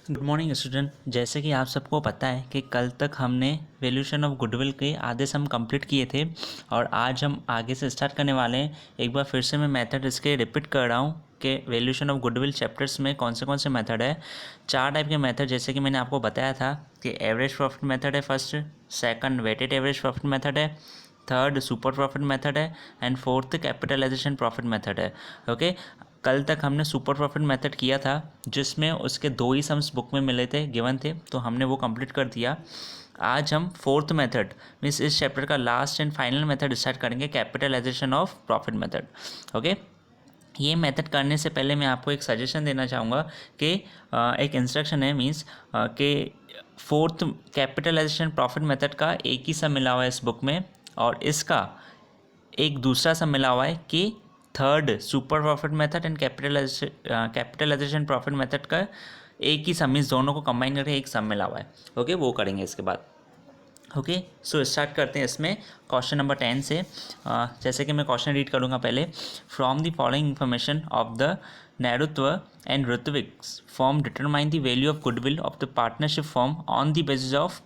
Good morning student. जैसे कि आप सबको पता है कि कल तक हमने वैल्यूएशन ऑफ गुडविल के आधे सम कंप्लीट किए थे और आज हम आगे से स्टार्ट करने वाले हैं। एक बार फिर से मैं मेथड इसके रिपीट कर रहा हूँ कि वैल्यूएशन ऑफ गुडविल चैप्टर्स में कौन से मेथड है। 4 टाइप के मेथड जैसे कि मैंने आपको बताया था कि एवरेज प्रॉफिट मेथड है first, second weighted average profit method है, थर्ड सुपर प्रॉफिट मेथड है and fourth capitalisation profit method है। ओके, कल तक हमने सुपर प्रॉफिट मेथड किया था जिसमें उसके 2 ही सम्स बुक में मिले थे, गिवन थे, तो हमने वो कंप्लीट कर दिया। आज हम फोर्थ मेथड मीन्स इस चैप्टर का last and final method start करेंगे, capitalization of profit method. Okay, ये मेथड करने से पहले मैं आपको एक सजेशन देना चाहूँगा कि एक इंस्ट्रक्शन है मीन्स कि फोर्थ कैपिटलाइजेशन प्रॉफिट मेथड का एक ही सम मिला हुआ है इस बुक में और इसका एक दूसरा सम मिला हुआ है कि third super profit method and capitalisation profit method का एक ही सम मीन्स दोनों को कंबाइन करके एक सम मिला हुआ है। ओके, वो करेंगे इसके बाद। ओके, सो स्टार्ट करते हैं इसमें क्वेश्चन नंबर 10 से। जैसे कि मैं क्वेश्चन रीड करूँगा पहले। From the following information of the Nairutva and Ritvik's firm determine the value of goodwill of the partnership firm on the basis of.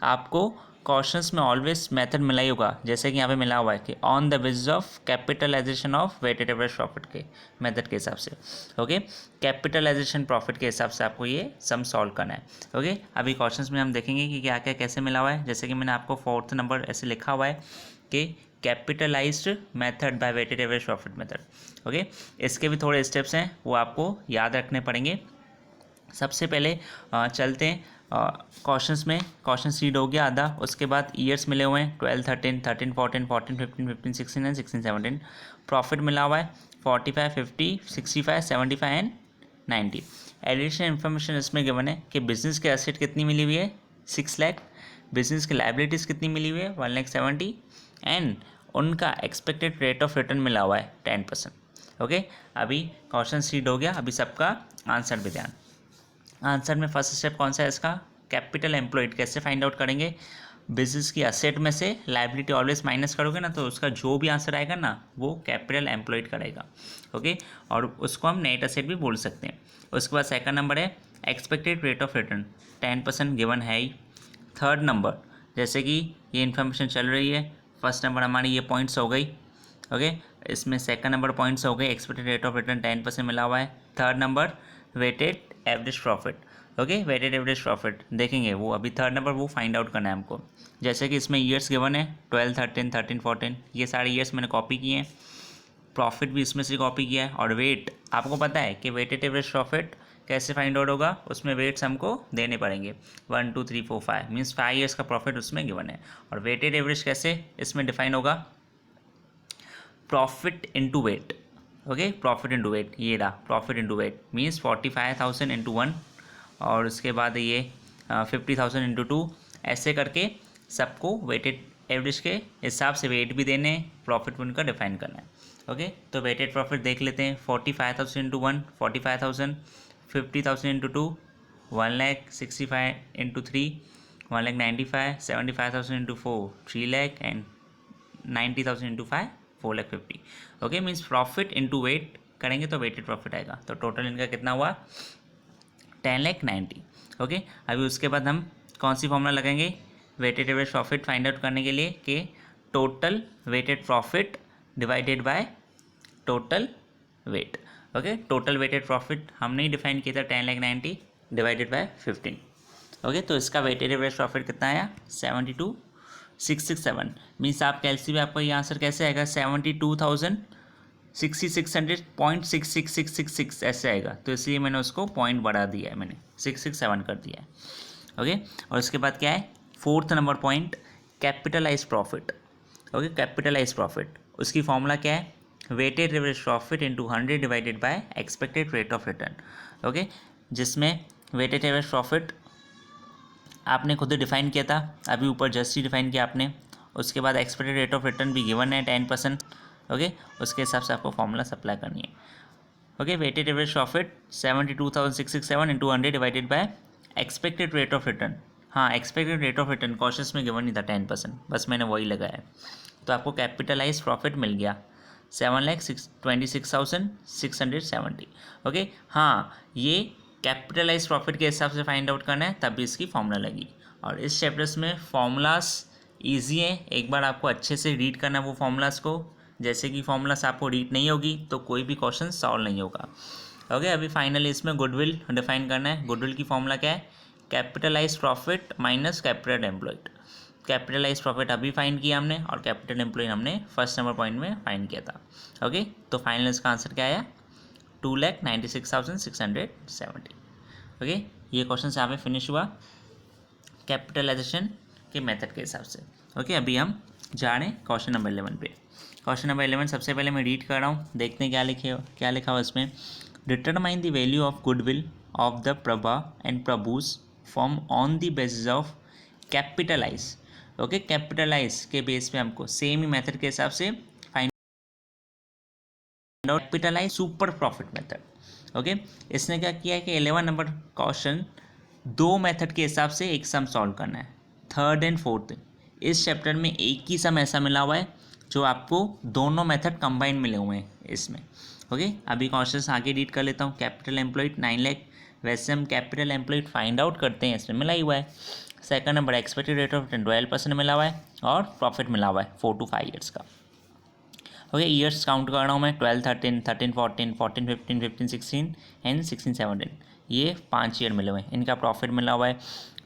आपको क्वेश्चंस में ऑलवेज मेथड मिला ही होगा, जैसे कि यहाँ पे मिला हुआ है कि on the basis of capitalization of weighted average profit के मेथड के हिसाब से। ओके, कैपिटलाइजेशन प्रॉफिट के हिसाब से आपको ये सम सॉल्व करना है। ओके, अभी क्वेश्चंस में हम देखेंगे कि क्या क्या कैसे मिला हुआ है। जैसे कि मैंने आपको फोर्थ नंबर ऐसे लिखा हुआ है कि capitalized method by weighted average profit method. Okay, इसके भी थोड़े स्टेप्स हैं, वो आपको याद रखने पड़ेंगे। सबसे पहले चलते हैं क्वेश्चंस में। क्वेश्चन रीड हो गया आधा, उसके बाद ईयर्स मिले हुए हैं 12, 13, 13, 14, 14, 15, 15, 16 एंड 16, 17। प्रॉफिट मिला हुआ है 45, 50, 65, 75 एंड 90। एडिशनल इन्फॉर्मेशन इसमें गिवन है कि बिजनेस के एसेट कितनी मिली हुई है 6 लाख, बिजनेस की लाइबिलिटीज़ कितनी मिली हुई है 1,70,000 एंड उनका एक्सपेक्टेड रेट ऑफ रिटर्न मिला हुआ है 10%। ओके, अभी क्वेश्चन रीड हो गया, अभी सबका आंसर भी ध्यान। आंसर में फर्स्ट स्टेप कौन सा है इसका, कैपिटल एम्प्लॉयड। कैसे फाइंड आउट करेंगे, बिजनेस की असेट में से लाइबिलिटी ऑलवेज माइनस करोगे ना, तो उसका जो भी आंसर आएगा ना वो कैपिटल एम्प्लॉयड करेगा। ओके, और उसको हम नेट असेट भी बोल सकते हैं। उसके बाद सेकंड नंबर है expected rate of return 10% given है ही। थर्ड नंबर, जैसे कि ये इन्फॉर्मेशन चल रही है, फर्स्ट नंबर हमारी ये पॉइंट्स हो गई। ओके, इसमें सेकंड नंबर पॉइंट्स हो गए, एक्सपेक्टेड रेट ऑफ रिटर्न 10% मिला हुआ है। Third number weighted average profit. Okay, weighted average profit देखेंगे, वो अभी थर्ड नंबर वो फाइंड आउट करना है हमको। जैसे कि इसमें ईयर्स गिवन है 12, 13, 13, 14, ये सारे ईयर्स मैंने कॉपी किए हैं। प्रॉफिट भी इसमें से कॉपी किया है। और वेट आपको पता है कि वेटेड एवरेज प्रॉफिट कैसे फाइंड आउट होगा, उसमें वेट्स हमको देने पड़ेंगे 1, 2, 3, 4, 5 मीन्स 5 ईयर्स का प्रॉफिट उसमें गिवन है। और वेटेड एवरेज कैसे इसमें डिफाइन होगा, profit into weight. Okay, profit into weight, ये रहा profit into weight means 45,000 into 1 और उसके बाद ये 50,000 इंटू 2, ऐसे करके सबको वेटेड एवरेज के हिसाब से वेट भी देने, प्रॉफिट उनका डिफाइन करना है। ओके, तो वेटेड प्रॉफिट देख लेते हैं 45,000 into 1 45,000, 50,000 into 2 1,65,000 into 3 1,95,000, 75,000 into 4 3,00,000 and 90,000 into 5 4,50,000। Okay, means profit into weight करेंगे तो वेटेड प्रॉफिट आएगा। तो टोटल इनका कितना हुआ 10,90,000। ओके, अभी उसके बाद हम कौन सी फॉर्मूला लगाएंगे weighted average profit find out करने के लिए कि total weighted profit divided by total weight. Okay, total weighted profit हमने ही डिफाइन किया था 10,90,000 डिवाइडेड बाय 15। ओके, तो इसका वेटेड एवरेज प्रॉफिट कितना आया 72,667 मीन्स आप कैलसी में आपका ये आंसर कैसे आएगा 72,600.666666 ऐसे आएगा। तो इसलिए मैंने उसको पॉइंट बढ़ा दिया है, मैंने 667 कर दिया है। ओके, और उसके बाद क्या है fourth number point, capitalize profit. Okay, capitalize profit उसकी फॉर्मूला क्या है, weighted average profit into 100 divided by expected rate of return. Okay, जिसमें वेटेड एवरेज प्रॉफिट आपने खुद ही डिफाइन किया था, अभी ऊपर जस्ट ही डिफाइन किया आपने। उसके बाद एक्सपेक्टेड रेट ऑफ रिटर्न भी गिवन है 10%। ओके, उसके हिसाब से आपको फॉर्मूला सप्लाई करनी है। Okay, weighted average profit 72,667 into 100 divided by expected rate of return. हाँ, expected rate of return questions में गिवन नहीं था 10%, बस मैंने वही लगाया है। तो आपको कैपिटलाइज प्रॉफिट मिल गया 7,26,670। ओके, हाँ, ये कैपिटलाइज प्रॉफिट के हिसाब से फाइंड आउट करना है तब भी इसकी फॉर्मूला लगी। और इस चैप्टर्स में फॉर्मूलाज ईजी है, एक बार आपको अच्छे से रीड करना है वो फॉर्मूलाज को। जैसे कि फॉर्मूलाज आपको रीड नहीं होगी तो कोई भी क्वेश्चन सॉल्व नहीं होगा। ओके, अभी फाइनली इसमें गुडविल डिफाइन करना है। गुडविल की फॉर्मूला क्या है? Capitalize profit minus capital employed. Capitalize profit अभी फाइंड किया हमने और कैपिटल एम्प्लॉयड हमने फर्स्ट नंबर पॉइंट में फाइंड किया था। ओके, तो फाइनल इसका आंसर क्या आया? 2,96,670। ओके, ये क्वेश्चन यहाँ पे फिनिश हुआ कैपिटलाइजेशन के मेथड के हिसाब से। ओके, अभी हम जा रहे हैं क्वेश्चन नंबर 11 पे। क्वेश्चन नंबर 11 सबसे पहले मैं रीड कर रहा हूँ, देखते हैं क्या लिखा हुआ इसमें। Determine the value of goodwill of the Prabha and Prabhu's firm on the basis of capitalize. Okay, capitalize के बेस पे हमको सेम ही मेथड के हिसाब से find out capitalize super profit method. Okay, इसने क्या किया है कि 11 नंबर क्वेश्चन दो मेथड के हिसाब से एक सम सॉल्व करना है, थर्ड एंड फोर्थ। इस चैप्टर में एक ही सम ऐसा मिला हुआ है जो आपको दोनों मेथड कंबाइंड मिले हुए हैं इसमें। ओके, अभी क्वेश्चन आगे रीड कर लेता हूँ। कैपिटल एम्प्लॉयड 9 लाख, वैसे हम कैपिटल एम्प्लॉयड फाइंड आउट करते हैं, इसमें मिला ही हुआ है। Second number expected rate of 12% मिला हुआ है और प्रॉफिट मिला हुआ है 4 to 5 ईयर्स का। ओके, ईयर्स काउंट कर रहा हूँ मैं, 12, 13, 13, 14, 14, 15, 15, 16 एंड 16, 17। ये 5 ईयर मिले हुए हैं। इनका प्रॉफिट मिला हुआ है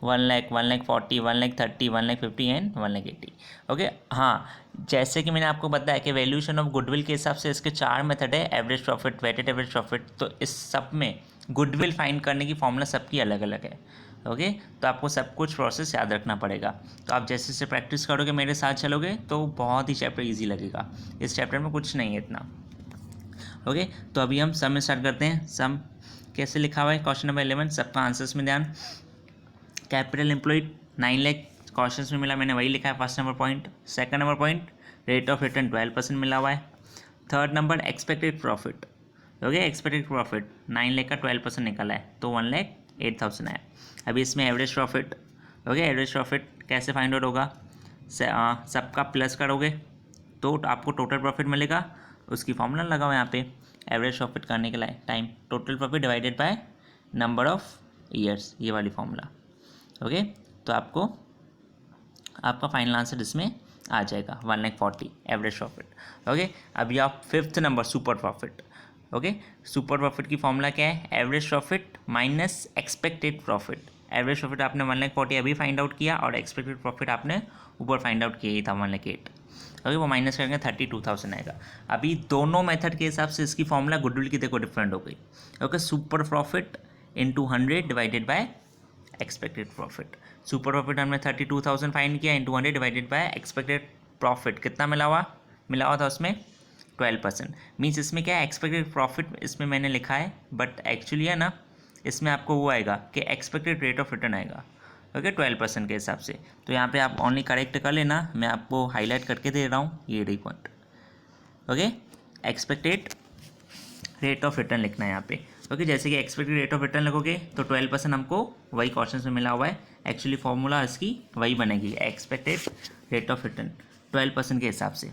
1 लाख, 1 लाख 40, 1 लाख 30, 1 लाख 50 एंड 1 लाख 80। ओके, हाँ, जैसे कि मैंने आपको बताया कि वैल्यूएशन ऑफ गुडविल के हिसाब से इसके 4 मेथड है, average profit, weighted average profit. तो इस सब में गुडविल फाइंड करने की फॉर्मूला सबकी अलग अलग है। ओके, तो आपको सब कुछ प्रोसेस याद रखना पड़ेगा। तो आप जैसे जैसे प्रैक्टिस करोगे, मेरे साथ चलोगे, तो बहुत ही चैप्टर इजी लगेगा। इस चैप्टर में कुछ नहीं है इतना। ओके, तो अभी हम सम स्टार्ट करते हैं। सम कैसे लिखा हुआ है क्वेश्चन नंबर 11, सबका आंसर्स में ध्यान। कैपिटल एम्प्लॉयड 9 लाख क्वेश्चन में मिला, मैंने वही लिखा है first number point. Second number point rate of return 12% मिला हुआ है। Third number expected profit. Okay, expected profit 9 lakh का 12% निकला है तो 1,08,000 आया। अभी इसमें average profit. Okay, average profit कैसे फाइंड आउट होगा? सबका प्लस करोगे तो आपको टोटल प्रॉफिट मिलेगा, उसकी फॉर्मूला लगाओ यहाँ पे एवरेज प्रॉफिट करने के लिए, time total profit divided by number of years, ये वाली फॉर्मूला। ओके, तो आपका फाइनल आंसर इसमें आ जाएगा 1,40,000 एवरेज प्रॉफिट। ओके, अभी आप fifth number super profit. Okay, super profit की फॉर्मूला क्या है? Average profit minus expected profit. Average profit आपने 1,40,000 अभी फाइंड आउट किया और एक्सपेक्टेड प्रॉफिट आपने ऊपर फाइंड आउट किया ही था 1,08,000। ओके, वो माइनस करेंगे 32,000 आएगा। अभी दोनों मेथड के हिसाब से इसकी फॉर्मूला गुडविल की देखो डिफरेंट हो गई। Okay, super profit into 100 divided by expected profit. Super profit हमने 32,000 फाइंड किया, into 100 divided by expected profit कितना मिला हुआ था उसमें 12%। मीन्स इसमें क्या है, एक्सपेक्टेड प्रॉफिट इसमें मैंने लिखा है, बट एक्चुअली है ना, इसमें आपको वो आएगा कि एक्सपेक्टेड रेट ऑफ रिटर्न आएगा। ओके, 12% के हिसाब से। तो यहाँ पे आप ओनली करेक्ट कर लेना, मैं आपको हाईलाइट करके दे रहा हूँ ये रही point. Okay, expected rate of return लिखना है यहाँ पे। ओके, जैसे कि एक्सपेक्टेड रेट ऑफ रिटर्न लिखोगे तो 12% हमको वही क्वेश्चन में मिला हुआ है। एक्चुअली फॉर्मूला इसकी वही बनेगी, एक्सपेक्टेड रेट ऑफ रिटर्न 12% के हिसाब से।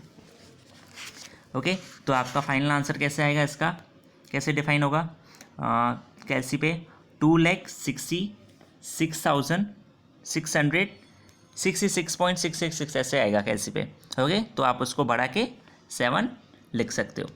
ओके, तो आपका फाइनल आंसर कैसे आएगा, इसका कैसे डिफाइन होगा? कैसी पे 2,66,666.666 ऐसे आएगा कैसी पे। ओके, तो आप उसको बढ़ा के 7 लिख सकते हो।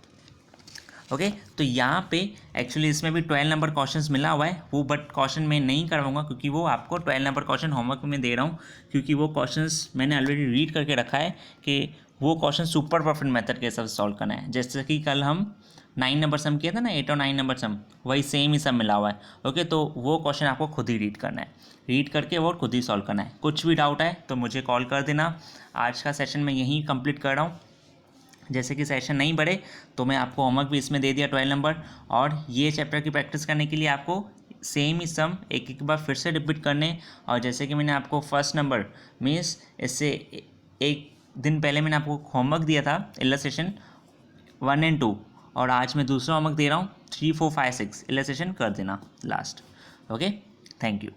ओके, तो यहाँ पे एक्चुअली इसमें भी 12 नंबर क्वेश्चंस मिला हुआ है, वो बट क्वेश्चन मैं नहीं करवाऊंगा क्योंकि वो आपको 12 नंबर क्वेश्चन होमवर्क में दे रहा हूँ, क्योंकि वो क्वेश्चंस मैंने ऑलरेडी रीड करके रखा है कि वो क्वेश्चन सुपर प्रॉफिट मेथड के हिसाब से सॉल्व करना है। जैसे कि कल हम 9 नंबर सम किया था ना, 8 और 9 नंबर सम, वही सेम ही सम मिला हुआ है। ओके, तो वो क्वेश्चन आपको खुद ही रीड करना है, रीड करके वो खुद ही सॉल्व करना है। कुछ भी डाउट है तो मुझे कॉल कर देना। आज का सेशन मैं यहीं कंप्लीट कर रहा हूँ। जैसे कि सेशन नहीं बढ़े तो मैं आपको होमवर्क भी इसमें दे दिया 12 नंबर, और ये चैप्टर की प्रैक्टिस करने के लिए आपको सेम ही सम एक एक बार फिर से रिपीट करने। और जैसे कि मैंने आपको फर्स्ट नंबर मीन्स इससे एक दिन पहले मैंने आपको होमवर्क दिया था इलस्ट्रेशन 1 and 2, और आज मैं दूसरा होमवर्क दे रहा हूँ 3, 4, 5, 6 इलस्ट्रेशन कर देना लास्ट। Okay, thank you.